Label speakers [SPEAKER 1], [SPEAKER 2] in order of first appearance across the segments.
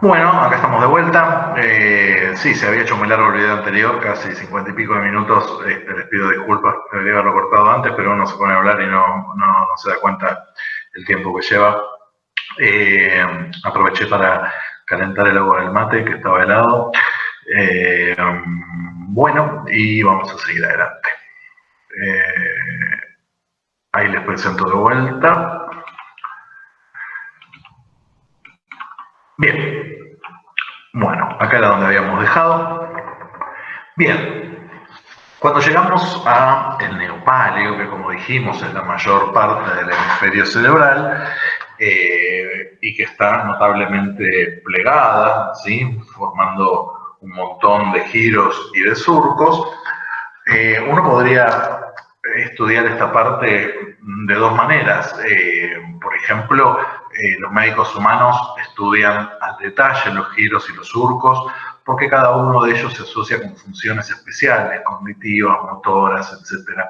[SPEAKER 1] Bueno, acá estamos de vuelta. Sí, se había hecho muy largo el video anterior, casi 50 y pico de minutos. Les pido disculpas, debería haberlo cortado antes, pero uno se pone a hablar y no se da cuenta el tiempo que lleva. Aproveché para calentar el agua del mate, que estaba helado. Bueno, y vamos a seguir adelante. Ahí les presento de vuelta. Bien. Bueno, acá era donde habíamos dejado. Bien, cuando llegamos al neopáleo, que como dijimos es la mayor parte del hemisferio cerebral y que está notablemente plegada, ¿sí? Formando un montón de giros y de surcos, uno podría estudiar esta parte de dos maneras. Por ejemplo, los médicos humanos estudian al detalle los giros y los surcos porque cada uno de ellos se asocia con funciones especiales, cognitivas, motoras, etc.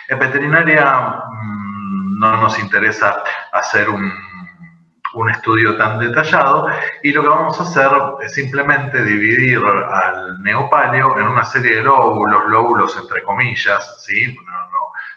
[SPEAKER 1] En veterinaria no nos interesa hacer un estudio tan detallado y lo que vamos a hacer es simplemente dividir al neopáleo en una serie de lóbulos entre comillas, ¿sí?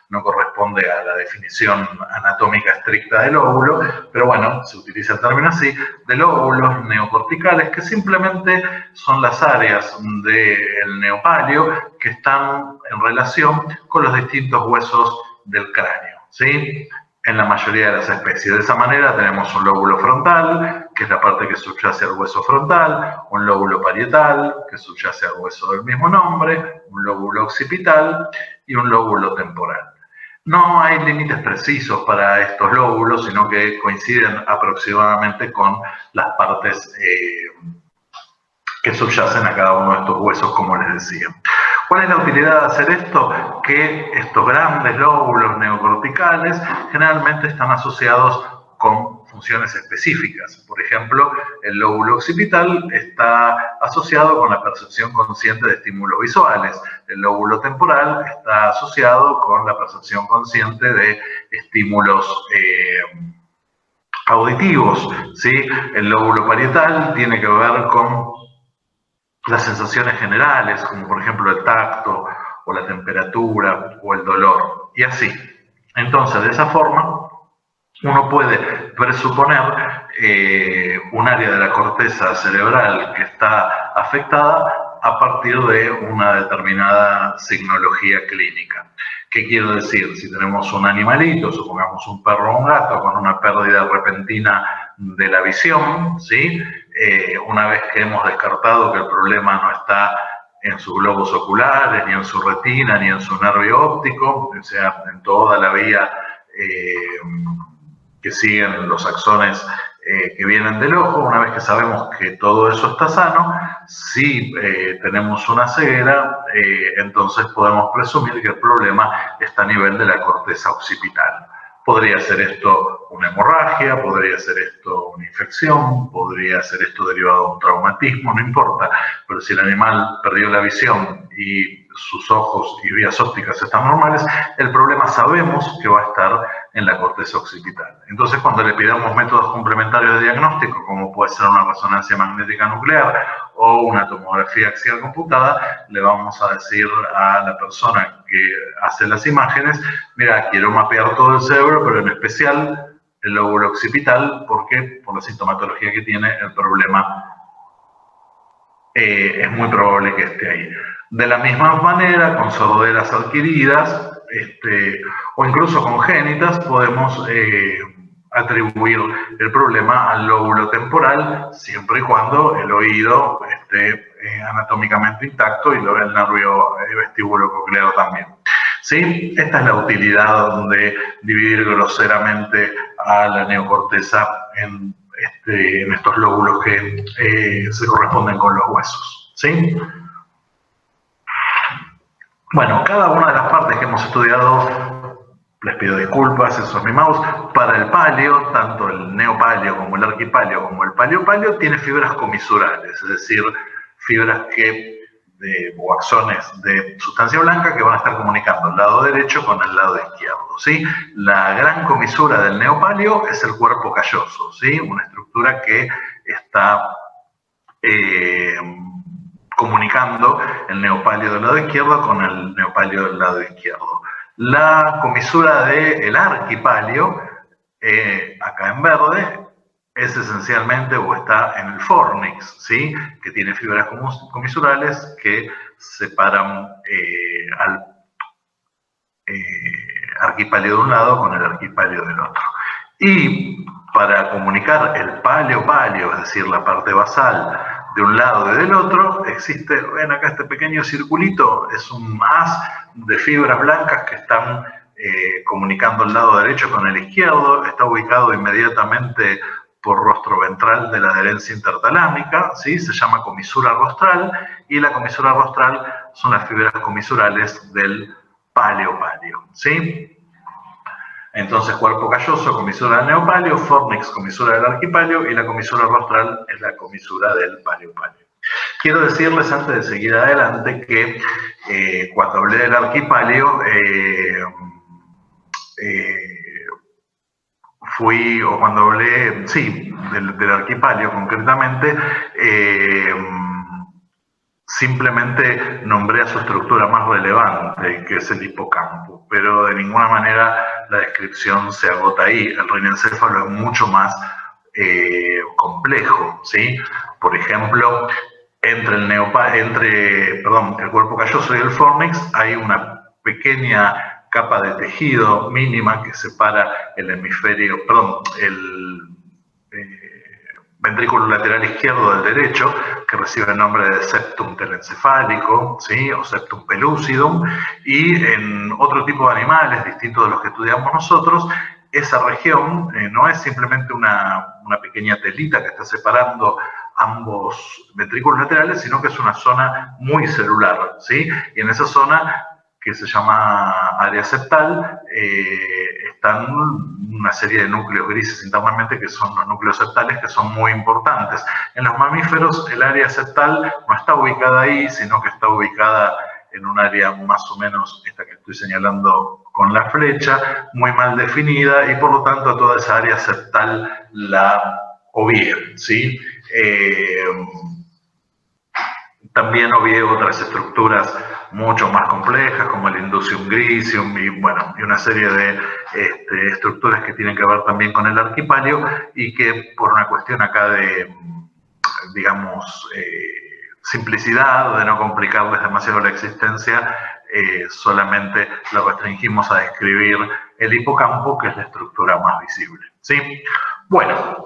[SPEAKER 1] No corresponde a la definición anatómica estricta del lóbulo, pero bueno, se utiliza el término así, de lóbulos neocorticales que simplemente son las áreas del neopáleo que están en relación con los distintos huesos del cráneo, ¿sí? En la mayoría de las especies. De esa manera tenemos un lóbulo frontal, que es la parte que subyace al hueso frontal, un lóbulo parietal, que subyace al hueso del mismo nombre, un lóbulo occipital y un lóbulo temporal. No hay límites precisos para estos lóbulos, sino que coinciden aproximadamente con las partes que subyacen a cada uno de estos huesos, como les decía. ¿Cuál es la utilidad de hacer esto? Que estos grandes lóbulos neocorticales generalmente están asociados con funciones específicas. Por ejemplo, el lóbulo occipital está asociado con la percepción consciente de estímulos visuales. El lóbulo temporal está asociado con la percepción consciente de estímulos auditivos, ¿sí? El lóbulo parietal tiene que ver con las sensaciones generales, como por ejemplo el tacto o la temperatura o el dolor, y así. Entonces, de esa forma, uno puede presuponer un área de la corteza cerebral que está afectada a partir de una determinada signología clínica. ¿Qué quiero decir? Si tenemos un animalito, supongamos un perro o un gato con una pérdida repentina de la visión, ¿sí? Una vez que hemos descartado que el problema no está en sus globos oculares, ni en su retina, ni en su nervio óptico, o sea, en toda la vía que siguen los axones que vienen del ojo. Una vez que sabemos que todo eso está sano, si tenemos una ceguera, entonces podemos presumir que el problema está a nivel de la corteza occipital. Podría ser esto una hemorragia, podría ser esto una infección, podría ser esto derivado de un traumatismo, no importa. Pero si el animal perdió la visión y sus ojos y vías ópticas están normales, el problema sabemos que va a estar en la corteza occipital. Entonces, cuando le pidamos métodos complementarios de diagnóstico, como puede ser una resonancia magnética nuclear o una tomografía axial computada, le vamos a decir a la persona que hace las imágenes: mira, quiero mapear todo el cerebro, pero en especial el lóbulo occipital, porque por la sintomatología que tiene, el problema es muy probable que esté ahí. De la misma manera, con sorderas adquiridas o incluso congénitas, podemos atribuir el problema al lóbulo temporal, siempre y cuando el oído esté anatómicamente intacto y el nervio vestíbulo coclear también. ¿Sí? Esta es la utilidad de dividir groseramente a la neocorteza en estos lóbulos que se corresponden con los huesos, ¿sí? Bueno, cada una de las partes que hemos estudiado, les pido disculpas, eso es mi mouse, para el palio, tanto el neopalio como el arquipalio como el paliopalio, tiene fibras comisurales, es decir, fibras o axones de sustancia blanca que van a estar comunicando el lado derecho con el lado izquierdo, ¿sí? La gran comisura del neopalio es el cuerpo calloso, ¿sí? Una estructura que está comunicando el neopáleo del lado izquierdo con el neopáleo del lado izquierdo. La comisura del arquipáleo, acá en verde, es esencialmente o está en el fornix, ¿sí? Que tiene fibras comisurales que separan al arquipáleo de un lado con el arquipáleo del otro. Y para comunicar el paleo-paleo, es decir, la parte basal de un lado y del otro, existe, ven acá este pequeño circulito, es un haz de fibras blancas que están comunicando el lado derecho con el izquierdo, está ubicado inmediatamente por rostro ventral de la adherencia intertalámica, ¿sí? Se llama comisura rostral, y la comisura rostral son las fibras comisurales del paleo-paleo, ¿sí? Entonces, cuerpo calloso, comisura del neopáleo, fornix, comisura del arquipáleo, y la comisura rostral es la comisura del paleo-paleo. Quiero decirles, antes de seguir adelante, que cuando hablé del arquipáleo, cuando hablé, sí, del arquipáleo concretamente, simplemente nombré a su estructura más relevante, que es el hipocampo, pero de ninguna manera la descripción se agota ahí. El rinencéfalo es mucho más complejo, ¿sí? Por ejemplo, entre el cuerpo calloso y el fornix hay una pequeña capa de tejido mínima que separa el hemisferio, el ventrículo lateral izquierdo del derecho, que recibe el nombre de septum telencefálico, ¿sí? O septum pellucidum, y en otro tipo de animales distintos de los que estudiamos nosotros, esa región no es simplemente una pequeña telita que está separando ambos ventrículos laterales, sino que es una zona muy celular, ¿sí? Y en esa zona, que se llama área septal, están una serie de núcleos grises internamente, que son los núcleos septales, que son muy importantes. En los mamíferos el área septal no está ubicada ahí, sino que está ubicada en un área más o menos, esta que estoy señalando con la flecha, muy mal definida, y por lo tanto a toda esa área septal la obvié, ¿sí? También obvié otras estructuras mucho más complejas, como el inducium gricium y una serie de estructuras que tienen que ver también con el arquipáleo, y que por una cuestión acá de, digamos, simplicidad, de no complicarles demasiado la existencia, solamente lo restringimos a describir el hipocampo, que es la estructura más visible, ¿sí? Bueno.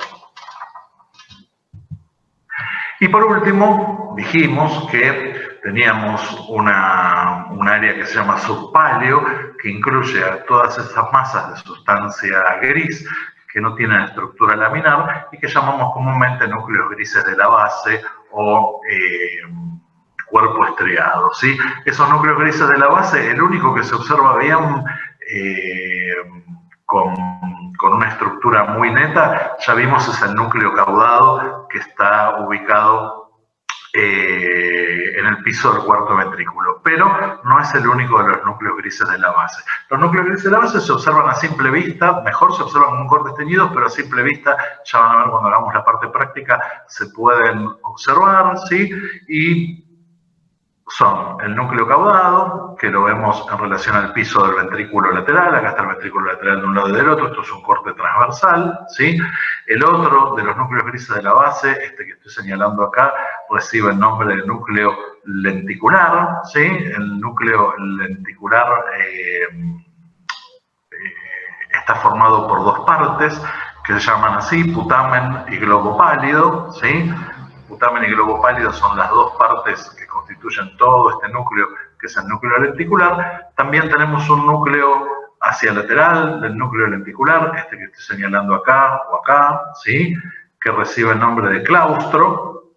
[SPEAKER 1] Y por último, dijimos que teníamos un área que se llama subpáleo, que incluye a todas esas masas de sustancia gris que no tienen estructura laminar y que llamamos comúnmente núcleos grises de la base o cuerpo estriado, ¿sí? Esos núcleos grises de la base, el único que se observa bien con una estructura muy neta, ya vimos, es el núcleo caudado, que está ubicado en el piso del cuarto ventrículo, pero no es el único de los núcleos grises de la base. Los núcleos grises de la base se observan a simple vista, mejor se observan con cortes teñidos, pero a simple vista, ya van a ver cuando hagamos la parte práctica, se pueden observar, ¿sí? Y son el núcleo caudado, que lo vemos en relación al piso del ventrículo lateral, acá está el ventrículo lateral de un lado y del otro, esto es un corte transversal, ¿sí? El otro de los núcleos grises de la base, este que estoy señalando acá, recibe el nombre de núcleo lenticular, ¿sí? El núcleo lenticular está formado por dos partes, que se llaman así, putamen y globo pálido, ¿sí? Putamen y globo pálido son las dos partes que constituyen todo este núcleo, que es el núcleo lenticular. También tenemos un núcleo hacia lateral del núcleo lenticular, este que estoy señalando acá o acá, ¿sí? Que recibe el nombre de claustro.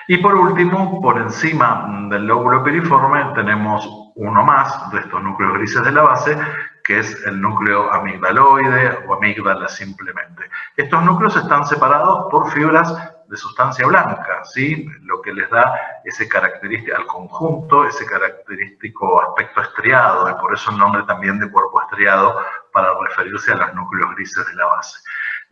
[SPEAKER 1] Y por último, por encima del lóbulo piriforme, tenemos uno más de estos núcleos grises de la base, que es el núcleo amigdaloide o amígdala simplemente. Estos núcleos están separados por fibras de sustancia blanca, ¿sí? Lo que les da ese característico al conjunto, ese característico aspecto estriado, y por eso el nombre también de cuerpo estriado, para referirse a los núcleos grises de la base.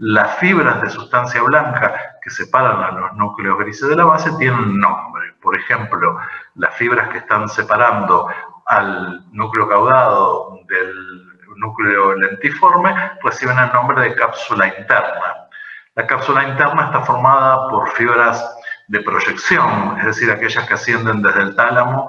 [SPEAKER 1] Las fibras de sustancia blanca que separan a los núcleos grises de la base tienen un nombre. Por ejemplo, las fibras que están separando al núcleo caudado del núcleo lentiforme reciben el nombre de cápsula interna. La cápsula interna está formada por fibras de proyección, es decir, aquellas que ascienden desde el tálamo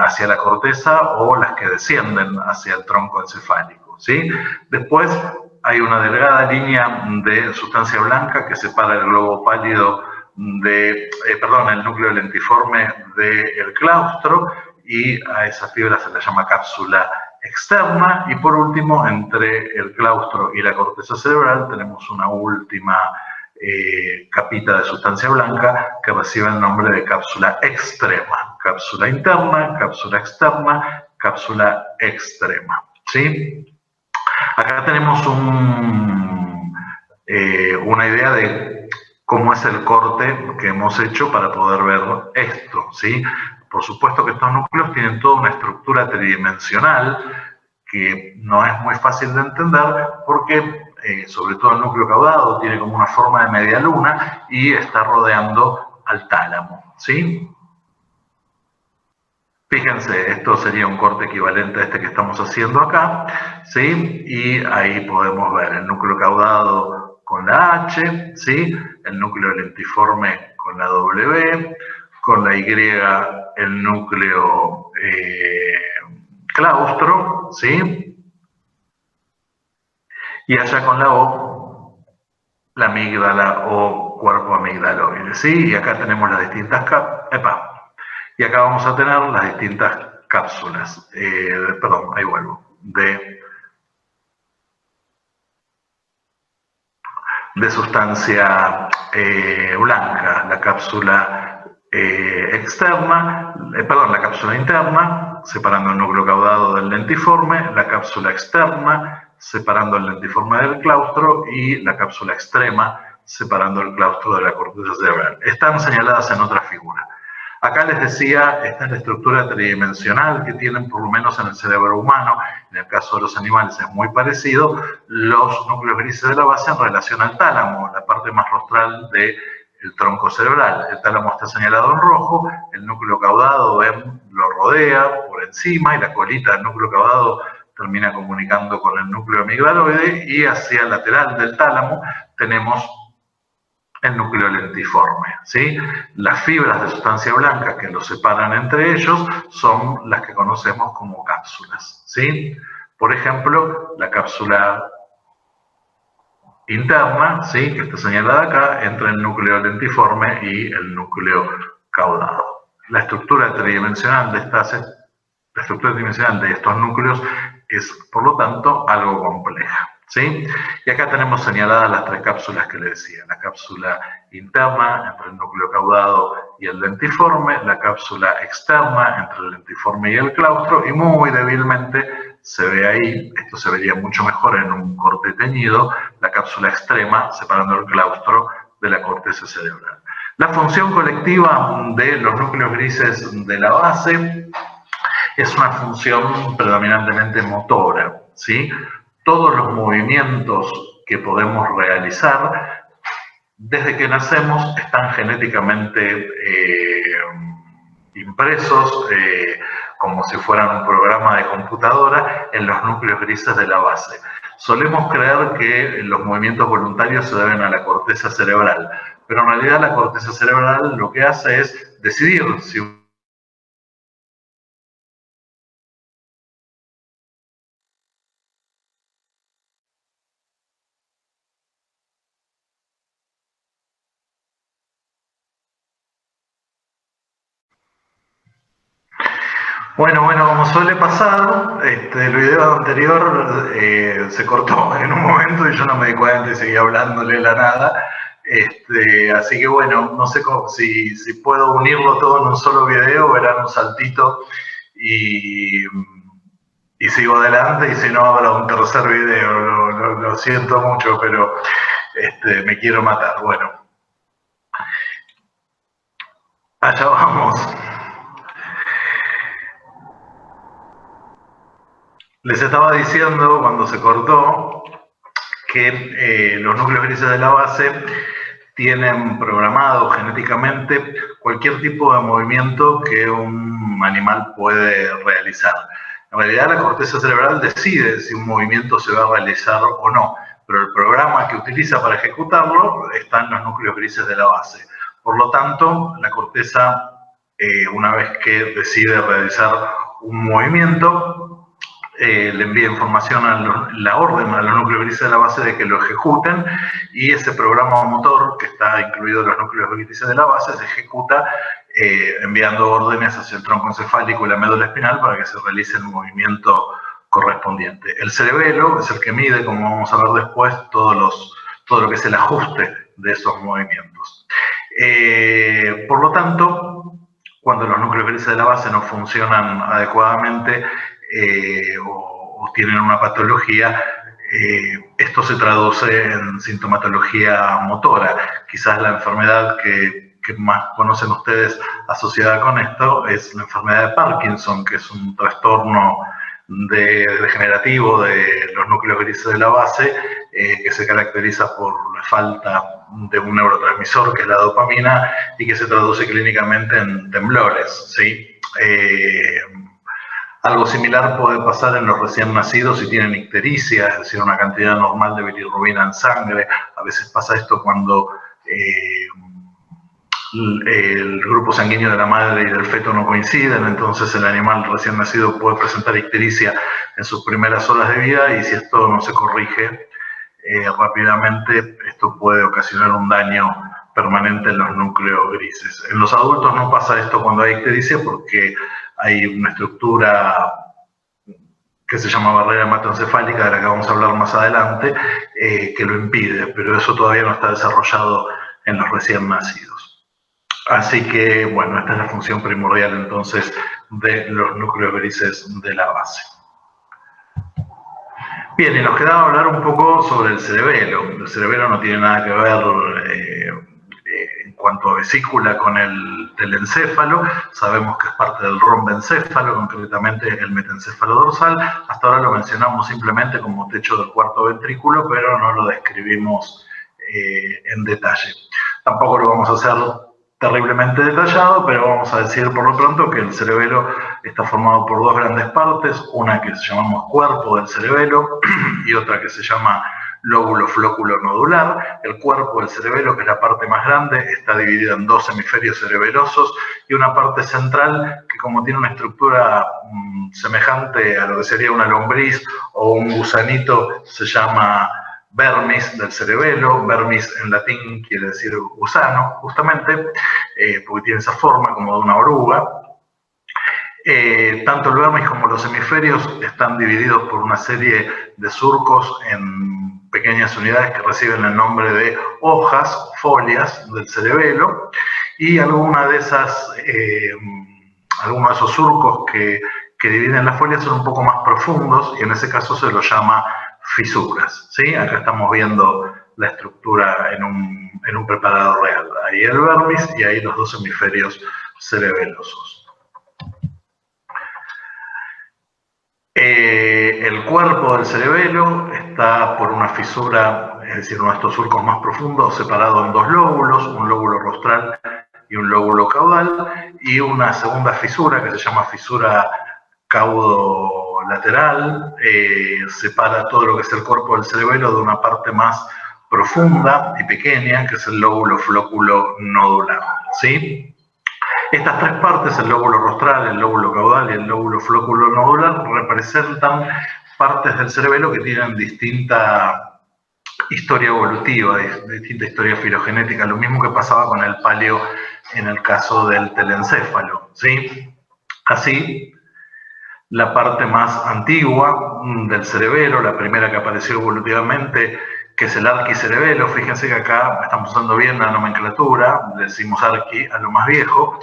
[SPEAKER 1] hacia la corteza o las que descienden hacia el tronco encefálico, ¿sí? Después hay una delgada línea de sustancia blanca que separa el globo pálido el núcleo lentiforme del claustro, y a esa fibra se le llama cápsula externa. Y por último, entre el claustro y la corteza cerebral tenemos una última capita de sustancia blanca que recibe el nombre de cápsula extrema. Cápsula interna, cápsula externa, cápsula extrema, ¿sí? Acá tenemos una idea de cómo es el corte que hemos hecho para poder ver esto, ¿sí? Por supuesto que estos núcleos tienen toda una estructura tridimensional que no es muy fácil de entender porque sobre todo el núcleo caudado tiene como una forma de media luna y está rodeando al tálamo, ¿sí? Fíjense, esto sería un corte equivalente a este que estamos haciendo acá, ¿sí? Y ahí podemos ver el núcleo caudado con la H, ¿sí? El núcleo lentiforme con la W, con la Y el núcleo claustro, ¿sí? Y allá con la O, la amígdala o cuerpo amigdaloide, ¿sí? Y acá tenemos las distintas y acá vamos a tener las distintas cápsulas, ahí vuelvo, de sustancia blanca, la cápsula la cápsula interna, separando el núcleo caudado del lentiforme, la cápsula externa, separando el lentiforme del claustro, y la cápsula extrema, separando el claustro de la corteza cerebral. Están señaladas en otra figura. Acá les decía, esta es la estructura tridimensional que tienen por lo menos en el cerebro humano. En el caso de los animales es muy parecido. Los núcleos grises de la base en relación al tálamo, la parte más rostral del tronco cerebral. El tálamo está señalado en rojo, el núcleo caudado lo rodea por encima y la colita del núcleo caudado termina comunicando con el núcleo amigdaloide, y hacia el lateral del tálamo tenemos el núcleo lentiforme, ¿sí? Las fibras de sustancia blanca que los separan entre ellos son las que conocemos como cápsulas, ¿sí? Por ejemplo, la cápsula interna, ¿sí?, que está señalada acá, entre el núcleo lentiforme y el núcleo caudado. La estructura tridimensional de estos núcleos es, por lo tanto, algo compleja, ¿sí? Y acá tenemos señaladas las tres cápsulas que le decía: la cápsula interna entre el núcleo caudado y el lentiforme, la cápsula externa entre el lentiforme y el claustro, y muy débilmente se ve ahí, esto se vería mucho mejor en un corte teñido, la cápsula extrema separando el claustro de la corteza cerebral. La función colectiva de los núcleos grises de la base es una función predominantemente motora, ¿sí? Todos los movimientos que podemos realizar desde que nacemos están genéticamente impresos como si fueran un programa de computadora en los núcleos grises de la base. Solemos creer que los movimientos voluntarios se deben a la corteza cerebral, pero en realidad la corteza cerebral lo que hace es decidir si Bueno, como suele pasar, el video anterior se cortó en un momento y yo no me di cuenta y seguía hablándole la nada. Así que bueno, no sé si puedo unirlo todo en un solo video, verán un saltito y sigo adelante, y si no habrá un tercer video. Lo siento mucho, pero me quiero matar. Bueno, allá vamos. Les estaba diciendo cuando se cortó que los núcleos grises de la base tienen programado genéticamente cualquier tipo de movimiento que un animal puede realizar. En realidad la corteza cerebral decide si un movimiento se va a realizar o no, pero el programa que utiliza para ejecutarlo está en los núcleos grises de la base. Por lo tanto, la corteza, una vez que decide realizar un movimiento, le envía información a la orden a los núcleos grises de la base de que lo ejecuten, y ese programa motor que está incluido en los núcleos grises de la base se ejecuta enviando órdenes hacia el tronco encefálico y la médula espinal para que se realice el movimiento correspondiente. El cerebelo es el que mide, como vamos a ver después, todo lo que es el ajuste de esos movimientos. Por lo tanto, cuando los núcleos grises de la base no funcionan adecuadamente o tienen una patología, esto se traduce en sintomatología motora. Quizás la enfermedad que más conocen ustedes asociada con esto es la enfermedad de Parkinson, que es un trastorno degenerativo de los núcleos grises de la base, que se caracteriza por la falta de un neurotransmisor, que es la dopamina, y que se traduce clínicamente en temblores, ¿sí? Algo similar puede pasar en los recién nacidos si tienen ictericia, es decir, una cantidad normal de bilirrubina en sangre. A veces pasa esto cuando el grupo sanguíneo de la madre y del feto no coinciden, entonces el animal recién nacido puede presentar ictericia en sus primeras horas de vida, y si esto no se corrige rápidamente, esto puede ocasionar un daño permanente en los núcleos grises. En los adultos no pasa esto cuando hay ictericia, porque hay una estructura que se llama barrera hematoencefálica, de la que vamos a hablar más adelante, que lo impide, pero eso todavía no está desarrollado en los recién nacidos. Así que, bueno, esta es la función primordial entonces de los núcleos grises de la base. Bien, y nos quedaba hablar un poco sobre el cerebelo. El cerebelo no tiene nada que ver en cuanto a vesícula con el telencéfalo. Sabemos que es parte del rombencéfalo, concretamente el metencéfalo dorsal. Hasta ahora lo mencionamos simplemente como techo del cuarto ventrículo, pero no lo describimos en detalle. Tampoco lo vamos a hacer terriblemente detallado, pero vamos a decir por lo pronto que el cerebelo está formado por dos grandes partes, una que llamamos cuerpo del cerebelo y otra que se llama lóbulo flóculo nodular. El cuerpo del cerebelo, que es la parte más grande, está dividida en dos hemisferios cerebelosos y una parte central que, como tiene una estructura semejante a lo que sería una lombriz o un gusanito, se llama vermis del cerebelo. Vermis en latín quiere decir gusano, justamente, porque tiene esa forma como de una oruga. Tanto el vermis como los hemisferios están divididos por una serie de surcos en pequeñas unidades que reciben el nombre de hojas, folias del cerebelo, y algunos de esos surcos que dividen las folias son un poco más profundos, y en ese caso se los llama fisuras, ¿sí? Acá estamos viendo la estructura en un preparador real. Ahí el vermis y ahí los dos hemisferios cerebelosos. El cuerpo del cerebelo está por una fisura, es decir, uno de estos surcos más profundos, separado en dos lóbulos, un lóbulo rostral y un lóbulo caudal, y una segunda fisura que se llama fisura caudolateral, separa todo lo que es el cuerpo del cerebelo de una parte más profunda y pequeña, que es el lóbulo flóculo nodular, ¿sí? Estas tres partes, el lóbulo rostral, el lóbulo caudal y el lóbulo flóculo nodular, representan partes del cerebelo que tienen distinta historia evolutiva, distinta historia filogenética, lo mismo que pasaba con el paleo en el caso del telencéfalo, ¿sí? Así, la parte más antigua del cerebelo, la primera que apareció evolutivamente, que es el arquicerebelo. Fíjense que acá estamos usando bien la nomenclatura, le decimos arqui a lo más viejo.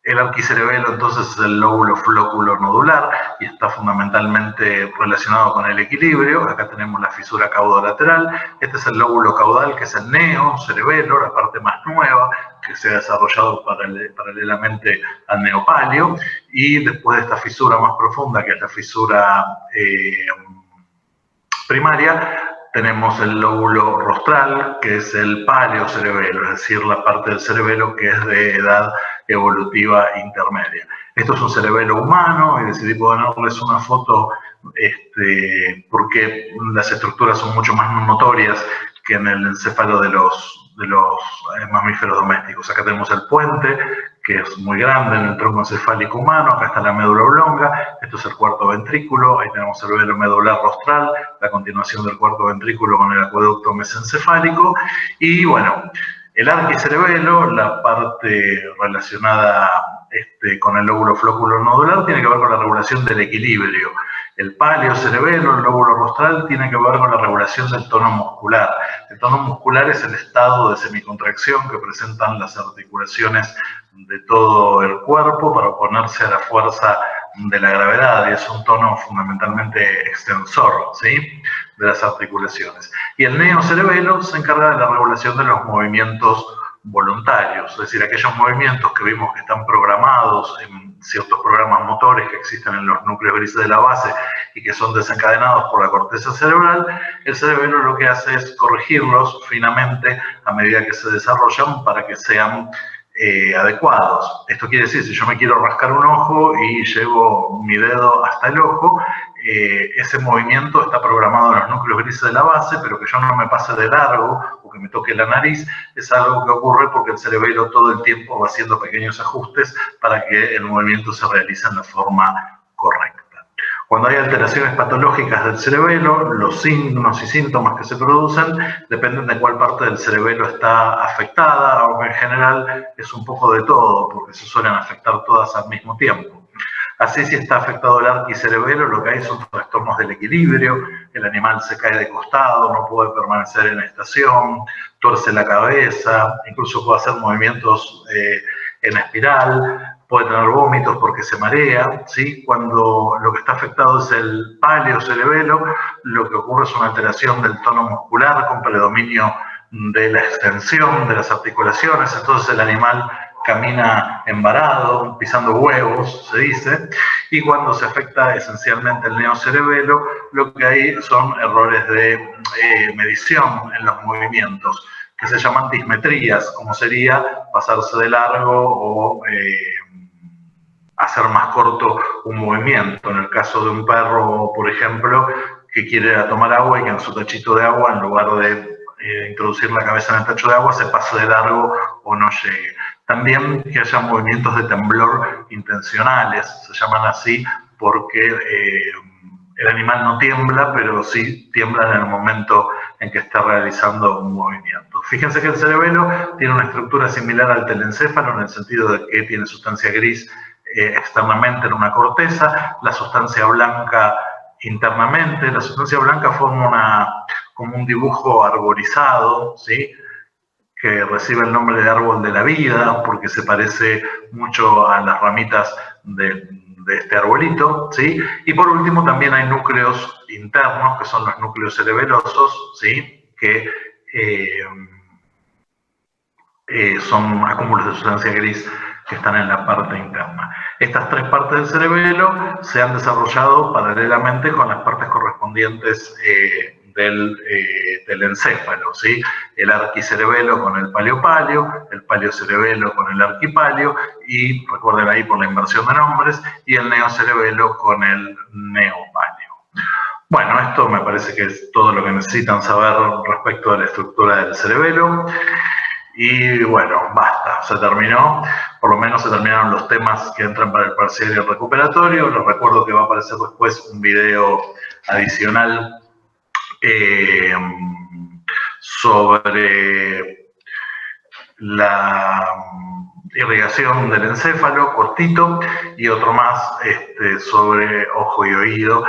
[SPEAKER 1] El arquicerebelo entonces es el lóbulo flóculo nodular y está fundamentalmente relacionado con el equilibrio. Acá tenemos la fisura caudolateral. Este es el lóbulo caudal, que es el neocerebelo, la parte más nueva, que se ha desarrollado paralelamente al neopaleo. Y después de esta fisura más profunda, que es la fisura primaria, tenemos el lóbulo rostral, que es el paleocerebelo, es decir, la parte del cerebelo que es de edad evolutiva intermedia. Esto es un cerebelo humano y decidí ponerles una foto porque las estructuras son mucho más notorias que en el encéfalo de los mamíferos domésticos. Acá tenemos el puente, que es muy grande en el tronco encefálico humano. Acá está la médula oblonga, esto es el cuarto ventrículo, ahí tenemos el velo medular rostral, la continuación del cuarto ventrículo con el acueducto mesencefálico, y bueno, el arquicerebelo, la parte relacionada con el lóbulo flóculo nodular, tiene que ver con la regulación del equilibrio. El paleocerebelo, el lóbulo rostral, tiene que ver con la regulación del tono muscular. El tono muscular es el estado de semicontracción que presentan las articulaciones de todo el cuerpo para oponerse a la fuerza de la gravedad, y es un tono fundamentalmente extensor, ¿sí?, de las articulaciones. Y el neocerebelo se encarga de la regulación de los movimientos voluntarios, es decir, aquellos movimientos que vimos que están programados en ciertos programas motores que existen en los núcleos grises de la base y que son desencadenados por la corteza cerebral. El cerebelo lo que hace es corregirlos finamente a medida que se desarrollan para que sean adecuados. Esto quiere decir, si yo me quiero rascar un ojo y llevo mi dedo hasta el ojo, ese movimiento está programado en los núcleos grises de la base, pero que yo no me pase de largo o que me toque la nariz es algo que ocurre porque el cerebelo todo el tiempo va haciendo pequeños ajustes para que el movimiento se realice en la forma correcta. Cuando hay alteraciones patológicas del cerebelo, los signos y síntomas que se producen dependen de cuál parte del cerebelo está afectada, aunque en general es un poco de todo, porque se suelen afectar todas al mismo tiempo. Así, si está afectado el arquicerebelo, lo que hay son trastornos del equilibrio, el animal se cae de costado, no puede permanecer en estación, tuerce la cabeza, incluso puede hacer movimientos en espiral, puede tener vómitos porque se marea, ¿sí? Cuando lo que está afectado es el paleocerebelo, lo que ocurre es una alteración del tono muscular con predominio de la extensión de las articulaciones, entonces el animal camina embarado, pisando huevos, se dice, y cuando se afecta esencialmente el neocerebelo, lo que hay son errores de medición en los movimientos, que se llaman dismetrías, como sería pasarse de largo o hacer más corto un movimiento. En el caso de un perro, por ejemplo, que quiere ir a tomar agua y que en su tachito de agua, en lugar de introducir la cabeza en el tacho de agua, se pase de largo o no llegue. También que haya movimientos de temblor intencionales, se llaman así porque el animal no tiembla, pero sí tiembla en el momento en que está realizando un movimiento. Fíjense que el cerebelo tiene una estructura similar al telencéfalo en el sentido de que tiene sustancia gris externamente en una corteza, la sustancia blanca internamente. La sustancia blanca forma como un dibujo arborizado, ¿sí?, que recibe el nombre de árbol de la vida porque se parece mucho a las ramitas de este arbolito, ¿sí? Y por último también hay núcleos internos, que son los núcleos cerebelosos, ¿sí?, que son acúmulos de sustancia gris que están en la parte interna. Estas tres partes del cerebelo se han desarrollado paralelamente con las partes correspondientes del encéfalo, ¿sí? El arquicerebelo con el paleopalio, el paleocerebelo con el arquipalio, y recuerden ahí por la inversión de nombres, y el neocerebelo con el neopalio. Bueno, esto me parece que es todo lo que necesitan saber respecto a la estructura del cerebelo. Y bueno, basta, se terminó. Por lo menos se terminaron los temas que entran para el parcial y el recuperatorio. Les recuerdo que va a aparecer después un video adicional sobre la irrigación del encéfalo, cortito, y otro más sobre ojo y oído.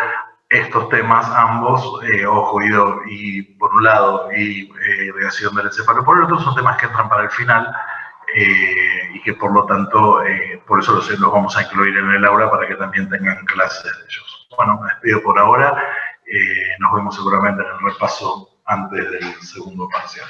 [SPEAKER 1] Estos temas ambos, ojo, oído y por un lado y irrigación del encéfalo por el otro, son temas que entran para el final y que por lo tanto, por eso los vamos a incluir en el aula para que también tengan clases de ellos. Bueno, me despido por ahora. Nos vemos seguramente en el repaso antes del segundo parcial.